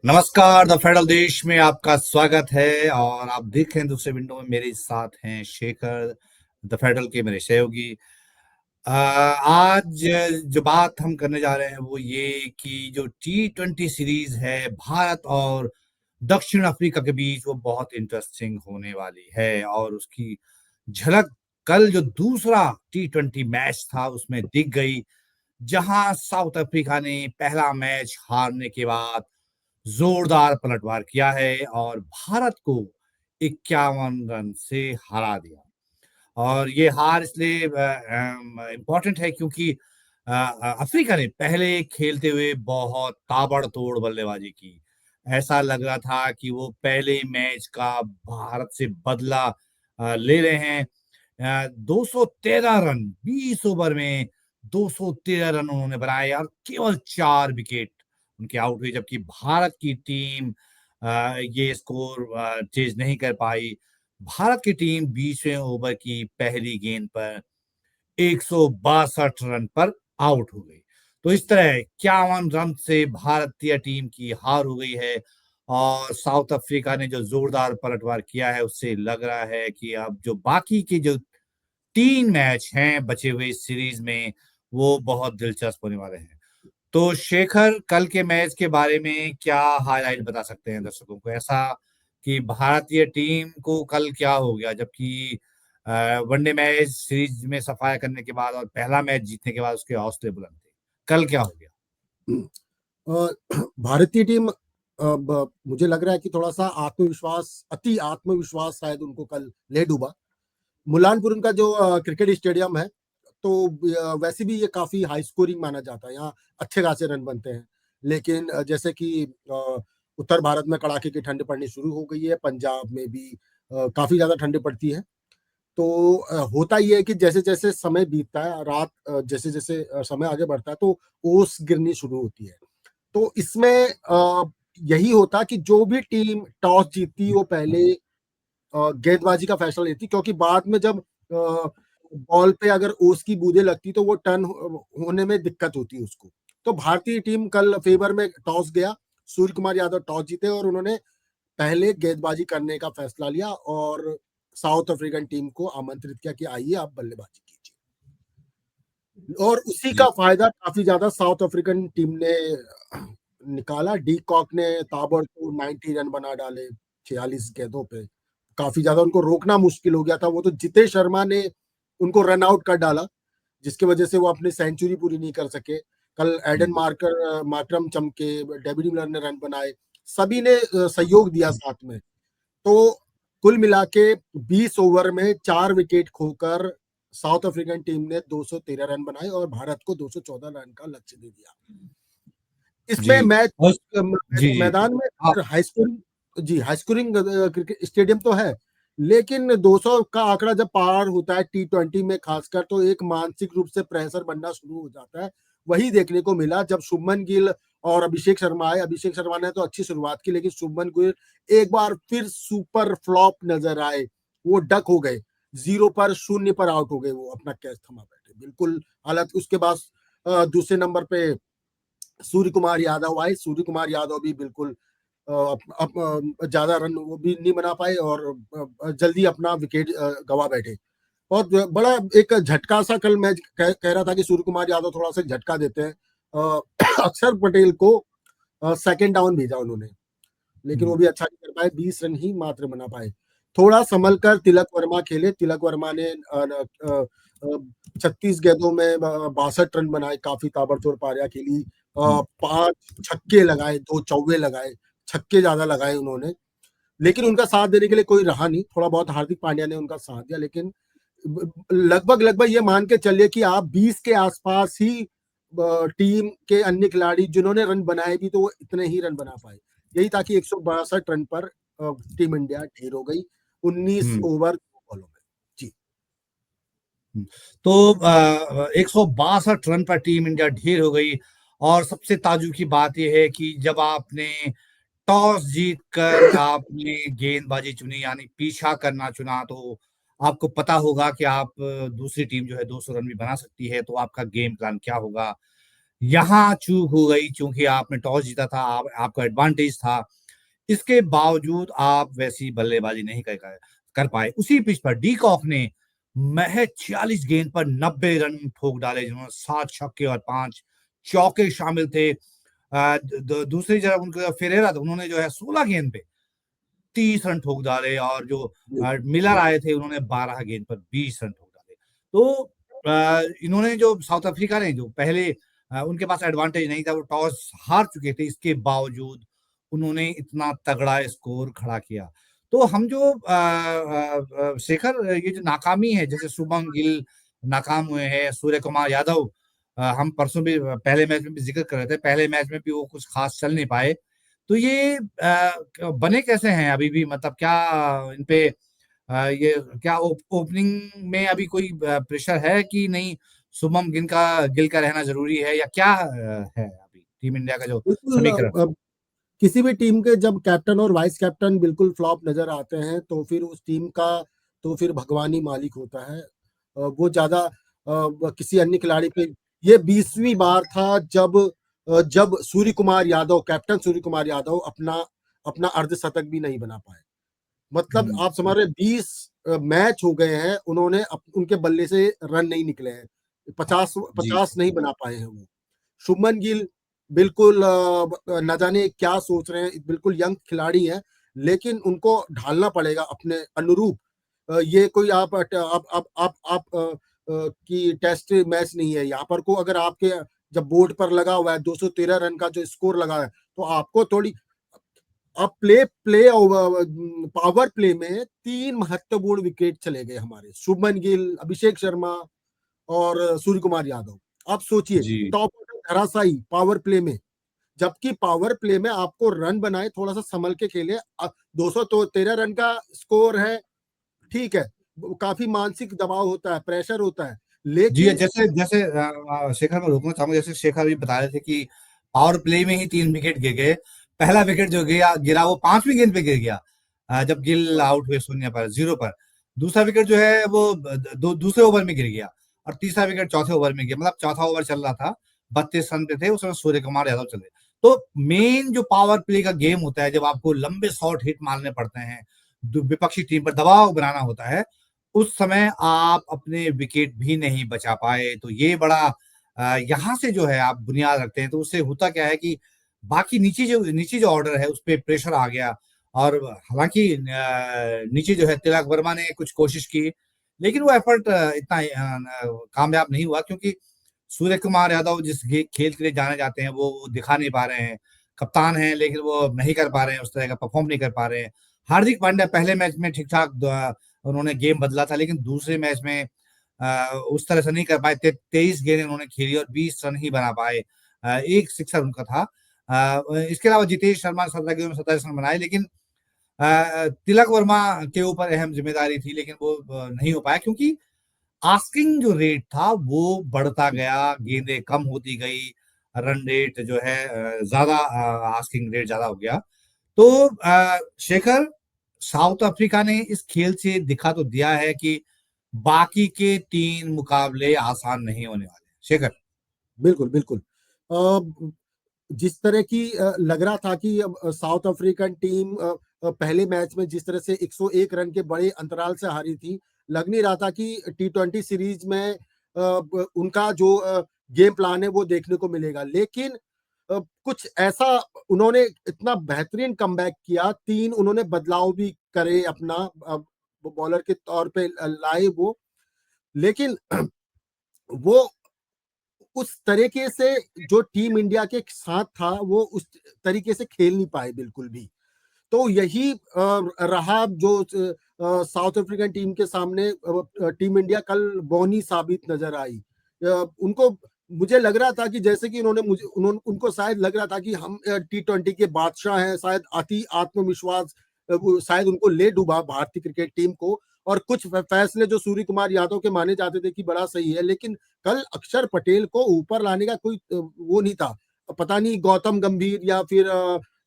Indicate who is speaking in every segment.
Speaker 1: नमस्कार। The federal देश में आपका स्वागत है और आप देख रहे हैं दूसरे विंडो में मेरे साथ हैं शेखर, द फेडरल के मेरे सहयोगी। आज जो बात हम करने जा रहे हैं वो ये कि जो T20 सीरीज है भारत और दक्षिण अफ्रीका के बीच वो बहुत इंटरेस्टिंग होने वाली है और उसकी झलक कल जो दूसरा T20 मैच था उसमें दिख गई, जहां साउथ अफ्रीका ने पहला मैच हारने के बाद जोरदार पलटवार किया है और भारत को 51 रन से हरा दिया। और ये हार इसलिए इम्पोर्टेंट है क्योंकि अफ्रीका ने पहले खेलते हुए बहुत ताबड़तोड़ बल्लेबाजी की। ऐसा लग रहा था कि वो पहले मैच का भारत से बदला ले रहे हैं। 213 रन 20 ओवर में 213 रन उन्होंने बनाए और केवल 4 विकेट उनके आउट हुए, जबकि भारत की टीम ये स्कोर चेज नहीं कर पाई। भारत की टीम 20वें ओवर की पहली गेंद पर 162 रन पर आउट हो गई। तो इस तरह 51 रन से भारतीय टीम की हार हो गई है और साउथ अफ्रीका ने जो जोरदार पलटवार किया है उससे लग रहा है कि अब जो बाकी के जो 3 मैच हैं बचे हुए इस सीरीज में वो बहुत दिलचस्प होने वाले हैं। तो शेखर, कल के मैच के बारे में क्या हाइलाइट बता सकते हैं दर्शकों को, ऐसा कि भारतीय टीम को कल क्या हो गया, जबकि वनडे मैच सीरीज में सफाया करने के बाद और पहला मैच जीतने के बाद उसके हौसले बुलंद थे। कल क्या हो गया?
Speaker 2: भारतीय टीम मुझे लग रहा है कि थोड़ा-सा अति आत्मविश्वास शायद उनको कल ले डूबा। मुलानपुर उनका जो क्रिकेट स्टेडियम है, तो वैसे भी ये काफ़ी हाई स्कोरिंग माना जाता है, यहाँ अच्छे खासे रन बनते हैं। लेकिन जैसे कि उत्तर भारत में कड़ाके की ठंड पड़नी शुरू हो गई है, पंजाब में भी काफ़ी ज़्यादा ठंड पड़ती है। तो होता ये है कि जैसे-जैसे समय बीतता है, जैसे-जैसे समय आगे बढ़ता है, तो ओस गिरनी शुरू होती है। तो इसमें यही होता कि जो भी टीम टॉस जीतती वो पहले गेंदबाजी का फैसला लेती, क्योंकि बाद में जब बॉल पे अगर ओस की बूंदें लगती तो वो टर्न होने में दिक्कत होती उसको। तो भारतीय टीम कल फेवर में टॉस गया, सूर्य कुमार यादव टॉस जीते और उन्होंने पहले गेंदबाजी करने का फैसला लिया और साउथ अफ्रीकन टीम को आमंत्रित किया कि आइए आप बल्लेबाजी कीजिए। और उसी
Speaker 1: जी।
Speaker 2: का फायदा काफी ज्यादा साउथ अफ्रीकन टीम ने निकाला। डी कॉक ने ताबड़तोड़ 90 रन बना डाले 46 गेंदों पे। काफी ज्यादा उनको रोकना मुश्किल हो गया था। वो तो जितेश शर्मा ने उनको रन आउट कर डाला, जिसकी वजह से वो अपनी सेंचुरी पूरी नहीं कर सके। कल एडन मार्करम चमके, डेविड मिलर ने रन बनाए, सभी ने सहयोग दिया साथ में। तो कुल मिला के 20 ओवर में 4 विकेट खोकर साउथ अफ्रीकन टीम ने 213 रन बनाए और भारत को 214 रन का लक्ष्य दे दिया।
Speaker 1: जी।
Speaker 2: इसमें मैच
Speaker 1: और जी, जी।
Speaker 2: मैदान में
Speaker 1: हाँ,
Speaker 2: अगर हाई स्कोरिंग क्रिकेट स्टेडियम तो है, लेकिन 200 का आंकड़ा जब पार होता है T20 में खासकर, तो एक मानसिक रूप से प्रेशर बनना शुरू हो जाता है। वही देखने को मिला जब शुभमन गिल और अभिषेक शर्मा आए। अभिषेक शर्मा ने तो अच्छी शुरुआत की, लेकिन शुभमन गिल एक बार फिर सुपर फ्लॉप नजर आए। वो डक हो गए, 0 पर 0 पर आउट हो गए, वो अपना कैच थमा बैठे बिल्कुल। हालांकि उसके बाद दूसरे नंबर पे सूर्य कुमार यादव आए। सूर्य कुमार यादव भी बिल्कुल ज्यादा रन वो भी नहीं बना पाए और जल्दी अपना विकेट गवा बैठे। और बड़ा एक झटका सा कल मैं कह रहा था कि सूर्य कुमार यादव थोड़ा सा झटका देते हैं। अक्षर पटेल को सेकंड डाउन भेजा उन्होंने, लेकिन वो भी अच्छा नहीं कर पाए, 20 रन ही मात्र बना पाए। थोड़ा संभल कर तिलक वर्मा खेले। तिलक वर्मा ने 36 गेंदों में 62 रन बनाए, काफी ताबड़तोड़ पारियां खेली। 5 छक्के लगाए, 2 चौके लगाए, छक्के ज्यादा लगाए उन्होंने। लेकिन उनका साथ देने के लिए कोई रहा नहीं। थोड़ा बहुत हार्दिक पांड्या ने उनका साथ दिया, लेकिन लगभग लगभग ये मान के चलिए कि आप 20 के आसपास ही टीम के अन्य खिलाड़ी जिन्होंने रन बनाए भी, तो वो इतने ही रन बना पाए। यही था कि 162 रन पर टीम इंडिया ढेर हो गई 19
Speaker 1: हम्म।
Speaker 2: ओवर 2 बॉलों में। जी।
Speaker 1: तो 162 रन पर टीम इंडिया ढेर हो गई और सबसे ताजुब की बात यह है कि जब आपने टॉस जीतकर आपने गेंदबाजी चुनी यानी पीछा करना चुना, तो आपको पता होगा कि आप दूसरी टीम जो है 200 रन भी बना सकती है, तो आपका गेम प्लान क्या होगा। यहाँ चूक हो गई क्योंकि आपने टॉस जीता था, आपका एडवांटेज था। इसके बावजूद आप वैसी बल्लेबाजी नहीं कर पाए। उसी पिच पर डी कॉक ने महज 46 गेंद पर 90 रन ठोक डाले, जिन्होंने 7 छक्के और 5 चौके शामिल थे। दूसरी तरफ उनका फेरेरा था, उन्होंने जो है 16 गेंद पे 30 रन ठोक डाले, और जो मिलर आए थे उन्होंने 12 गेंद पर 20 रन ठोक डाले। तो इन्होंने जो साउथ अफ्रीका ने जो पहले उनके पास एडवांटेज नहीं था, वो टॉस हार चुके थे, इसके बावजूद उन्होंने इतना तगड़ा स्कोर खड़ा किया। तो हम जो शेखर, ये जो नाकामी है, जैसे शुभम गिल नाकाम हुए हैं, सूर्य कुमार यादव, हम परसों भी पहले मैच में भी जिक्र कर रहे थे, पहले मैच में भी वो कुछ खास चल नहीं पाए। तो ये बने कैसे हैं अभी भी, मतलब क्या इन पे ये क्या ओपनिंग में अभी कोई प्रेशर है कि नहीं, शुभम गिल का रहना जरूरी है, या क्या है अभी टीम इंडिया का जो
Speaker 2: बिल्कुल।
Speaker 1: समीकरण?
Speaker 2: किसी भी टीम के जब कैप्टन और वाइस कैप्टन बिल्कुल फ्लॉप नजर आते हैं तो फिर उस टीम का तो फिर भगवान ही मालिक होता है। वो ज्यादा किसी अन्य खिलाड़ी पे, ये 20वीं बार था जब सूर्य कुमार यादव, कैप्टन सूर्य कुमार यादव अपना अपना अर्धशतक भी नहीं बना पाए। मतलब आप समझ रहे 20 मैच हो गए हैं, उन्होंने उनके बल्ले से रन नहीं निकले हैं, 50
Speaker 1: जी
Speaker 2: 50 नहीं बना पाए हैं वो। शुभमन गिल बिल्कुल न जाने क्या सोच रहे हैं, बिल्कुल यंग खिलाड़ी है, लेकिन उनको ढालना पड़ेगा अपने अनुरूप। ये कोई की टेस्ट मैच नहीं है यहाँ पर को, अगर आपके जब बोर्ड पर लगा हुआ है 213 रन का जो स्कोर लगा है, तो आपको थोड़ी अब प्ले प्ले पावर प्ले में 3 महत्वपूर्ण विकेट चले गए हमारे, शुभमन गिल, अभिषेक शर्मा और सूर्य कुमार यादव। आप सोचिए,
Speaker 1: जी
Speaker 2: टॉप ऑर्डर धराशायी पावर प्ले में, जबकि पावर प्ले में आपको रन बनाए, थोड़ा सा संभल के खेले। 213 रन का स्कोर है, ठीक है, काफी मानसिक दबाव होता है, प्रेशर होता है,
Speaker 1: जी,
Speaker 2: लेकिन
Speaker 1: जैसे जैसे शेखर, मैं रोकना चाहूंगा, जैसे शेखर भी बता रहे थे कि पावर प्ले में ही 3 विकेट गिर गए। पहला विकेट जो गिरा वो 5वीं गेंद पे गिर गया, जब गिल आउट हुए 0 पर। दूसरा विकेट जो है वो दूसरे ओवर में गिर गया, और तीसरा विकेट चौथे ओवर में गया, मतलब चौथा ओवर चल रहा था, 32 रन पे थे उसमें, सूर्य कुमार यादव चले। तो मेन जो पावर प्ले का गेम होता है, जब आपको लंबे शॉट हिट मारने पड़ते हैं, विपक्षी टीम पर दबाव बनाना होता है, उस समय आप अपने विकेट भी नहीं बचा पाए। तो ये बड़ा यहाँ से जो है आप बुनियाद रखते हैं, तो उससे होता क्या है कि बाकी नीचे जो ऑर्डर है उस पे प्रेशर आ गया। और हालांकि नीचे जो है तिलक वर्मा ने कुछ कोशिश की, लेकिन वो एफर्ट इतना कामयाब नहीं हुआ, क्योंकि सूर्य कुमार यादव जिस खेल के लिए जाने जाते हैं वो दिखा नहीं पा रहे हैं। कप्तान हैं, लेकिन वो नहीं कर पा रहे हैं, उस तरह का परफॉर्म नहीं कर पा रहे हैं। हार्दिक पांड्या पहले मैच में ठीक ठाक उन्होंने गेम बदला था, लेकिन दूसरे मैच में उस तरह से नहीं कर पाए। 23 गेंदें उन्होंने खेली और 20 रन ही बना पाए। एक सिक्सर उनका था। इसके अलावा जितेश शर्मा 17 गेंदों में 27 रन बनाए, लेकिन तिलक वर्मा के ऊपर अहम जिम्मेदारी थी, लेकिन वो नहीं हो पाया, क्योंकि आस्किंग जो रेट था वो बढ़ता गया, गेंदें कम होती गई, रन रेट जो है ज्यादा, आस्किंग रेट ज्यादा हो गया। तो शेखर, साउथ अफ्रीका ने इस खेल से दिखा तो दिया है कि बाकी के 3 मुकाबले आसान नहीं होने वाले। शेखर।
Speaker 2: बिल्कुल, बिल्कुल। जिस तरह की लग रहा था कि अब साउथ अफ्रीकन टीम पहले मैच में जिस तरह से 101 रन के बड़े अंतराल से हारी थी, लग नहीं रहा था कि टी20 सीरीज में उनका जो गेम प्लान है वो देखने को मिलेगा। लेकिन कुछ ऐसा उन्होंने इतना बेहतरीन कमबैक किया, 3 उन्होंने बदलाव भी करे अपना बॉलर के तौर पे लाए वो, लेकिन वो उस तरीके से जो टीम इंडिया के साथ था वो उस तरीके से खेल नहीं पाए बिल्कुल भी। तो यही रहा जो साउथ अफ्रीकन टीम के सामने टीम इंडिया कल बौनी साबित नजर आई। उनको मुझे लग रहा था कि जैसे कि उनको शायद लग रहा था कि हम टी20 के बादशाह हैं, शायद अति आत्मविश्वास शायद उनको ले डूबा भारतीय क्रिकेट टीम को। और कुछ फैसले जो सूर्य कुमार यादव के माने जाते थे कि बड़ा सही है, लेकिन कल अक्षर पटेल को ऊपर लाने का कोई वो नहीं था। पता नहीं गौतम गंभीर या फिर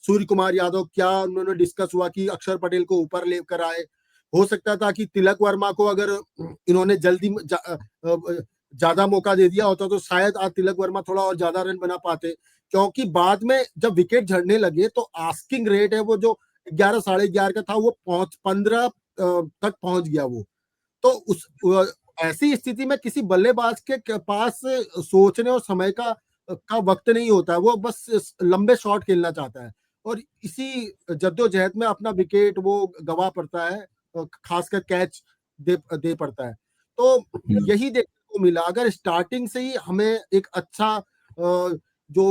Speaker 2: सूर्य कुमार यादव क्या उन्होंने डिस्कस हुआ कि अक्षर पटेल को ऊपर लेकर आए। हो सकता था कि तिलक वर्मा को अगर इन्होंने ज्यादा मौका दे दिया होता तो शायद आज तिलक वर्मा थोड़ा और ज्यादा रन बना पाते, क्योंकि बाद में जब विकेट झड़ने लगे तो आस्किंग रेट है वो जो 11 साढ़े 11 का था वो 15 तक पहुंच गया वो। तो उस ऐसी स्थिति में किसी बल्लेबाज के पास सोचने और समय का वक्त नहीं होता है, वो बस लंबे शॉट खेलना चाहता है और इसी जद्दोजहद में अपना विकेट वो गवा पड़ता है, खासकर कैच दे पड़ता है। तो यही देखने को मिला, अगर स्टार्टिंग से ही हमें एक अच्छा जो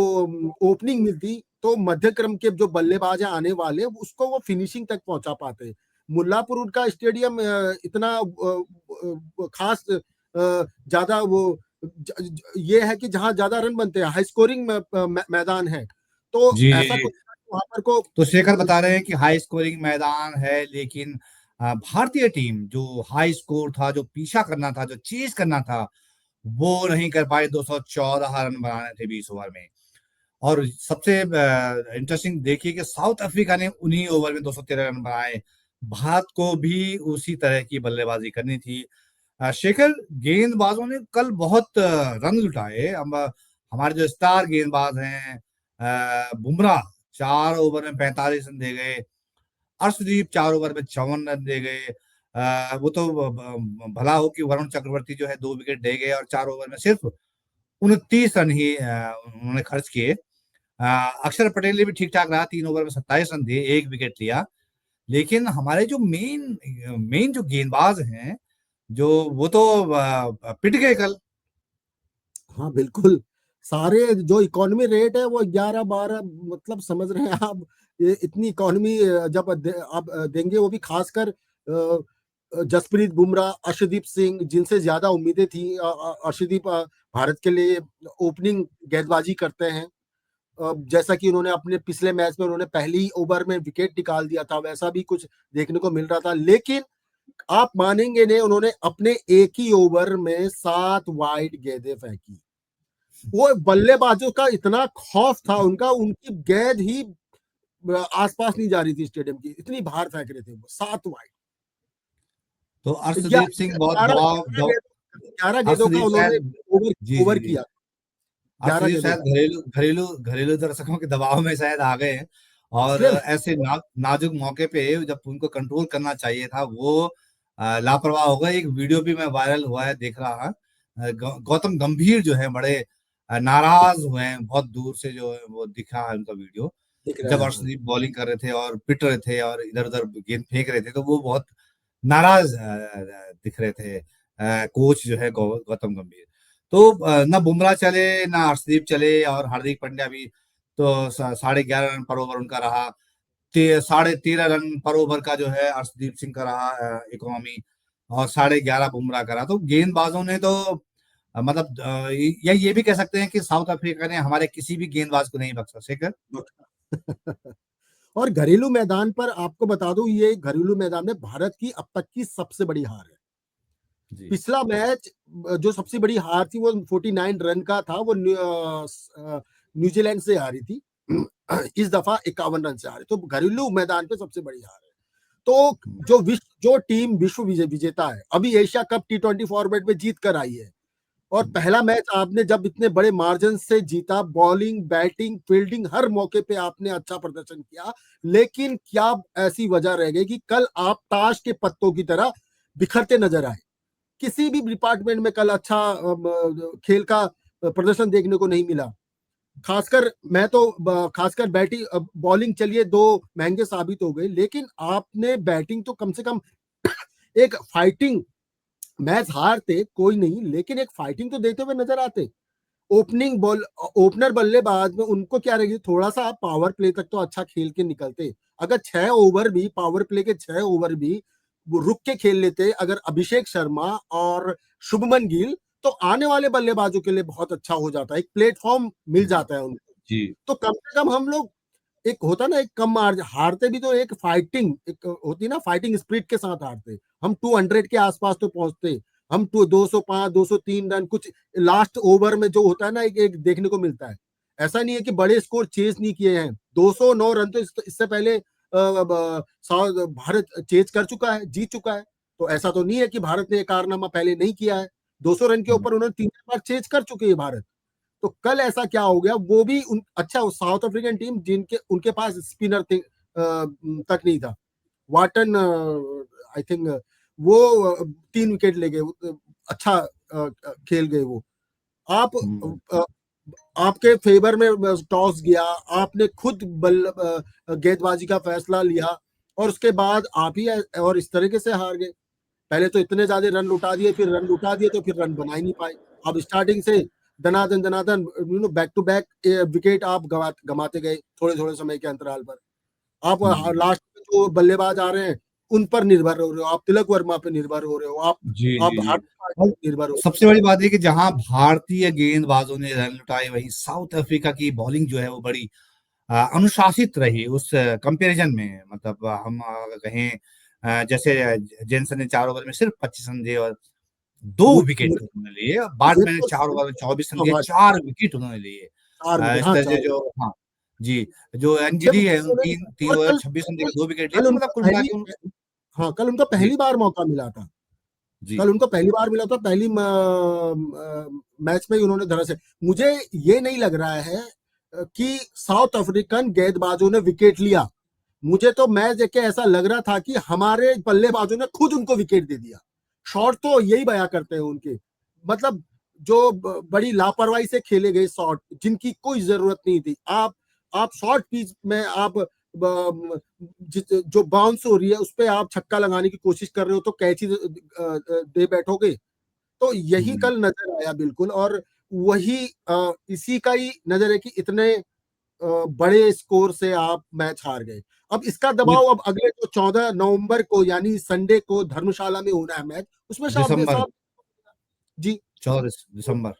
Speaker 2: ओपनिंग मिलती तो मध्य क्रम के जो बल्लेबाज हैं आने वाले उसको वो फिनिशिंग तक पहुंचा पाते। मुल्लापुर उनका स्टेडियम इतना खास ज्यादा वो ये है कि जहां ज्यादा रन बनते हैं, हाई स्कोरिंग मैदान है, तो
Speaker 1: जी जी
Speaker 2: ऐसा
Speaker 1: जी।
Speaker 2: कुछ वहां पर को
Speaker 1: तो शेखर बता रहे हैं कि हाई स्कोरिंग मैदान है, लेकिन भारतीय टीम जो हाई स्कोर था, जो पीछा करना था, जो चेज करना था, वो नहीं कर पाए। 214 रन बनाने थे 20 ओवर में। और सबसे इंटरेस्टिंग देखिए कि साउथ अफ्रीका ने उन्हीं ओवर में 213 रन बनाए। भारत को भी उसी तरह की बल्लेबाजी करनी थी। शेखर, गेंदबाजों ने कल बहुत रन जुटाए। हमारे जो स्टार गेंदबाज हैं, बुमराह 4 ओवर में 45 रन दे गए। अर्शदीप 4 ओवर में 54 रन दे गए। वो तो भला हो कि वरुण चक्रवर्ती जो है 2 विकेट दे गए और 4 ओवर में सिर्फ 29 रन ही उन्होंने खर्च किए। अक्षर पटेल ने भी ठीक ठाक रहा, 3 ओवर में 27 रन दिए, 1 विकेट लिया। लेकिन हमारे जो मेन मेन जो गेंदबाज हैं, जो वो तो पिट गए कल।
Speaker 2: हाँ बिल्कुल, सारे जो इकोनॉमी रेट है वो 11-12, मतलब समझ रहे हैं आप, ये इतनी इकोनॉमी जब आप देंगे, वो भी खासकर जसप्रीत बुमराह, अर्शदीप सिंह, जिनसे ज्यादा उम्मीदें थी। अर्शदीप भारत के लिए ओपनिंग गेंदबाजी करते हैं, जैसा कि उन्होंने अपने पिछले मैच में उन्होंने पहली ओवर में विकेट निकाल दिया था, वैसा भी कुछ देखने को मिल रहा था। लेकिन आप मानेंगे नहीं, उन्होंने अपने एक ही ओवर में 7 वाइड गेंदें फेंकी। वो बल्लेबाजों का इतना खौफ था उनका, उनकी गेंद ही आसपास नहीं जा रही थी स्टेडियम की, इतनी बाहर फेंक रहे थे वो 7 वाइड।
Speaker 1: तो अर्शदीप सिंह बहुत
Speaker 2: ग्यारह गेंदों का
Speaker 1: अर्शदीप
Speaker 2: उन्होंने
Speaker 1: शायद,
Speaker 2: ओवर
Speaker 1: जी जी
Speaker 2: ओवर
Speaker 1: जी,
Speaker 2: किया, 11
Speaker 1: अर्शदीप
Speaker 2: गेंदों
Speaker 1: शायद
Speaker 2: का।
Speaker 1: घरेलू घरेलू घरेलू दर्शकों के दबाव में शायद आ गए हैं। और
Speaker 2: इसलिए
Speaker 1: ऐसे नाजुक मौके पे जब उनको कंट्रोल करना चाहिए था, वो लापरवाह हो गए। एक वीडियो भी मैं वायरल हुआ है, देख रहा। गौतम गंभीर जो है बड़े नाराज हुए हैं, बहुत दूर से जो है वो दिखा है उनका वीडियो।
Speaker 2: दिख रहा
Speaker 1: जब
Speaker 2: है, हाँ।
Speaker 1: अर्शदीप बॉलिंग कर रहे थे और पिट रहे थे और इधर उधर गेंद फेंक रहे थे, तो वो बहुत नाराज दिख रहे थे कोच जो है गौतम गंभीर। तो ना बुमराह चले, ना अर्शदीप चले, और हार्दिक पांड्या भी तो 11.5 रन पर ओवर उनका रहा। 13.5 रन पर ओवर का जो है अर्शदीप सिंह का रहा इकोनॉमी, और 11.5 बुमराह का रहा। तो गेंदबाजों ने तो मतलब या ये भी कह सकते हैं कि साउथ अफ्रीका ने हमारे किसी भी गेंदबाज को नहीं बख्शा, शेखर।
Speaker 2: और घरेलू मैदान पर आपको बता दूं, ये घरेलू मैदान में भारत की अब तक की सबसे बड़ी हार है।
Speaker 1: जी
Speaker 2: पिछला मैच जो सबसे बड़ी हार थी वो 49 रन का था, वो न्यूजीलैंड से हारी थी। इस दफा 51 रन से हारे, तो घरेलू मैदान पे सबसे बड़ी हार है। तो जो टीम विश्व विजेता है, अभी एशिया कप T20 फॉर्मेट में जीत कर आई है, और पहला मैच आपने जब इतने बड़े मार्जिन से जीता, बॉलिंग, बैटिंग, फील्डिंग, हर मौके पे आपने अच्छा प्रदर्शन किया, लेकिन क्या ऐसी वजह रह गई कि कल आप ताश के पत्तों की तरह बिखरते नजर आए। किसी भी डिपार्टमेंट में कल अच्छा खेल का प्रदर्शन देखने को नहीं मिला। खासकर मैं तो खासकर बैटिंग, बॉलिंग चलिए दो महंगे साबित हो गए, लेकिन आपने बैटिंग तो कम से कम एक फाइटिंग, मैच हारते कोई नहीं, लेकिन एक फाइटिंग तो देते हुए नजर आते। ओपनिंग बॉल ओपनर बल्लेबाज में उनको क्या रहेगी, थोड़ा सा आप पावर प्ले तक तो अच्छा खेल के निकलते। अगर 6 ओवर भी, पावर प्ले के 6 ओवर भी वो रुक के खेल लेते, अगर अभिषेक शर्मा और शुभमन गिल, तो आने वाले बल्लेबाजों के लिए बहुत अच्छा हो जाता है, एक प्लेटफॉर्म मिल जाता है उनको।
Speaker 1: जी
Speaker 2: तो कम से कम हम लोग, एक होता ना एक कम मार्ज हारते भी तो एक फाइटिंग, एक होती ना फाइटिंग स्पिरिट के साथ हारते। हम 200 के आसपास तो पहुंचते, हम 205 203 रन कुछ लास्ट ओवर में जो होता है ना, एक देखने को मिलता है। ऐसा नहीं है कि बड़े स्कोर चेज नहीं किए हैं, 209 रन तो इससे पहले भारत चेज कर चुका है, जीत चुका है। तो ऐसा तो नहीं है कि भारत ने कारनामा पहले नहीं किया है। 200 रन के ऊपर उन्होंने 3 बार चेज कर चुके हैं भारत। तो कल ऐसा क्या हो गया, वो भी अच्छा साउथ अफ्रीकन टीम जिनके उनके पास स्पिनर तक नहीं था। वाटन आई थिंक वो 3 विकेट ले गए, अच्छा खेल गए वो। आप आपके फेवर में टॉस गया, आपने खुद गेंदबाजी का फैसला लिया और उसके बाद आप ही और इस तरीके से हार गए। पहले तो इतने ज्यादा रन लुटा दिए, फिर रन लुटा दिए तो फिर रन बना ही नहीं पाए। अब स्टार्टिंग से दनादन बैक टू बैक विकेट आप गमाते गए थोड़े थोड़े समय के अंतराल पर। आप लास्ट में जो बल्लेबाज आ रहे हैं उन पर निर्भर हो रहे हो, आप तिलक वर्मा पे निर्भर हो रहे हो,
Speaker 1: जी,
Speaker 2: आप
Speaker 1: जी, जी।
Speaker 2: हार्दिक पांड्या
Speaker 1: और
Speaker 2: पे निर्भर हो।
Speaker 1: सबसे बड़ी बात है कि जहां भारतीय गेंदबाजों ने रन लुटाए, वहीं साउथ अफ्रीका की बॉलिंग जो है वो बड़ी अनुशासित रही उस कंपैरिजन में। मतलब हम कहें जैसे जेनसन ने 4 ओवर में सिर्फ 25 रन दिए और 2 विकेट उन्होंने लिए। बार्टमैन ने 4 ओवर में 24 रन दिए, 4 विकेट उन्होंने लिए।
Speaker 2: 4 विकेट,
Speaker 1: इस
Speaker 2: हाँ
Speaker 1: तरह से
Speaker 2: 4।
Speaker 1: जो हाँ, जी, जो
Speaker 2: जब
Speaker 1: एनजीडी है उन
Speaker 2: उन्होंने
Speaker 1: 3
Speaker 2: और
Speaker 1: ओवर
Speaker 2: कल
Speaker 1: 26 रन देके
Speaker 2: कल
Speaker 1: 2 विकेट लिए,
Speaker 2: कल
Speaker 1: तो
Speaker 2: उनका
Speaker 1: मतलब कुल मिला
Speaker 2: पहली
Speaker 1: के उन
Speaker 2: हाँ, कल उनका
Speaker 1: जी,
Speaker 2: पहली बार मौका मिला था।
Speaker 1: जी।
Speaker 2: कल उनको पहली बार मिला था, पहली मैच में ही उन्होंने दरअसल, मुझे ये नहीं लग रहा है कि साउथ अफ्रीकन गेंदबाजों ने विकेट लिया। मुझे तो मैच देख के ऐसा लग रहा था कि हमारे बल्लेबाजों ने खुद उनको विकेट दे दिया। शॉट तो यही बयां करते हैं उनके, मतलब जो बड़ी लापरवाही से खेले गए शॉट, जिनकी कोई जरूरत नहीं थी। आप शॉर्ट पिच में आप जो बाउंस हो रही है उस पर आप छक्का लगाने की कोशिश कर रहे हो तो कैच ही दे बैठोगे। तो यही
Speaker 1: हुँ।
Speaker 2: कल नजर आया बिल्कुल। और वही इसी का ही नजर है कि इतने बड़े स्कोर से आप मैच हार गए। अब इसका
Speaker 1: ये
Speaker 2: दबाव अब अगले जो 14 नवंबर को यानी संडे को धर्मशाला में होना है मैच, उसमें साफ
Speaker 1: दिसंबर
Speaker 2: साफ जी
Speaker 1: 14 दिसंबर।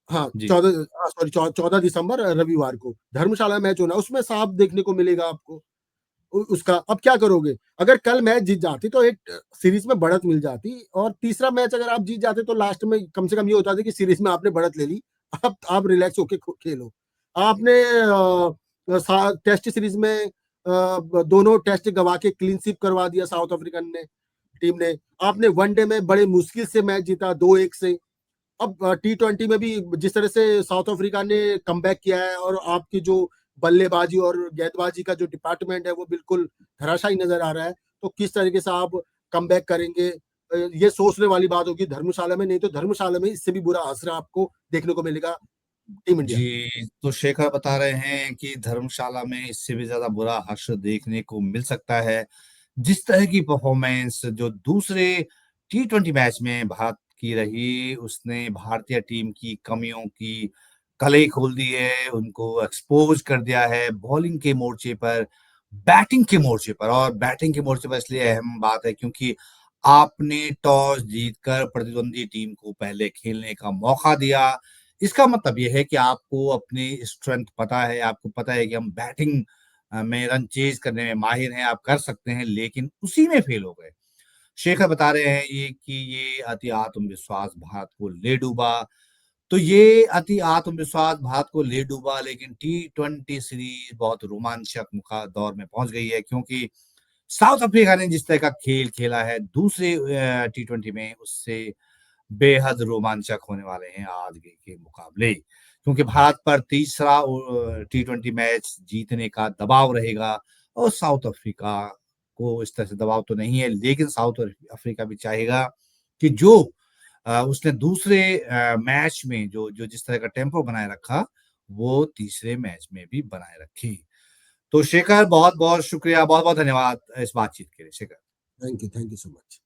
Speaker 2: हाँ,
Speaker 1: जी,
Speaker 2: 14 सॉरी 14 दिसंबर रविवार को धर्मशाला मैच होना है, उसमें साफ देखने को मिलेगा आपको उसका। अब क्या करोगे? अगर कल मैच जीत जाती तो एक सीरीज में बढ़त मिल जाती, और तीसरा मैच अगर आप जीत जाते तो लास्ट में कम से कम ये होता था कि सीरीज में आपने बढ़त ले ली, अब आप रिलैक्स होके खेलो। आपने टेस्ट सीरीज में दोनों टेस्ट गवा के क्लीन स्वीप करवा दिया साउथ अफ्रीकन ने टीम ने। आपने वनडे में बड़े मुश्किल से मैच जीता 2-1 से। अब T20 में भी जिस तरह से साउथ अफ्रीका ने कमबैक किया है, और आपकी जो बल्लेबाजी और गेंदबाजी का जो डिपार्टमेंट है वो बिल्कुल धराशायी नजर आ रहा है। तो किस तरीके से आप कमबैक करेंगे, ये सोचने वाली बात होगी धर्मशाला में। नहीं तो धर्मशाला में इससे भी बुरा असर आपको देखने को मिलेगा टीम इंडिया का।
Speaker 1: जी, तो शेखर बता रहे हैं कि धर्मशाला में इससे भी ज़्यादा बुरा हश्र देखने को मिल सकता है। जिस तरह की परफॉर्मेंस जो दूसरे टी20 मैच में भारत की रही, उसने भारतीय टीम की कमियों की कलई खोल दी है, उनको एक्सपोज़ कर दिया है बॉलिंग के मोर्चे पर, बैटिंग के मोर्चे पर। और बैटिंग के मोर्चे पर इसलिए अहम बात है क्योंकि आपने टॉस जीतकर प्रतिद्वंदी टीम को पहले खेलने का मौका दिया। इसका मतलब ये है कि आपको अपनी स्ट्रेंथ पता है, आपको पता है कि हम बैटिंग में रन चेज़ करने में माहिर हैं, आप कर सकते हैं, लेकिन उसी में फेल हो गए। शेखर बता रहे हैं ये अति आत्मविश्वास भारत को ले डूबा। तो ये अति आत्मविश्वास भारत को ले डूबा, लेकिन टी20 सीरीज बहुत रोमांचक मुका दौर में पहुंच गई है क्योंकि साउथ अफ्रीका ने जिस तरह का खेल खेला है दूसरे टी20 में, उससे बेहद रोमांचक होने वाले हैं आज के मुकाबले। क्योंकि भारत पर तीसरा टी20 मैच जीतने का दबाव रहेगा और साउथ अफ्रीका को इस तरह से दबाव तो नहीं है, लेकिन साउथ अफ्रीका भी चाहेगा कि जो उसने दूसरे मैच में जो जो जिस तरह का टेम्पो बनाए रखा, वो तीसरे मैच में भी बनाए रखे। तो शेखर बहुत-बहुत शुक्रिया, बहुत-बहुत धन्यवाद इस बातचीत के लिए Shekhar.
Speaker 2: Thank you so much.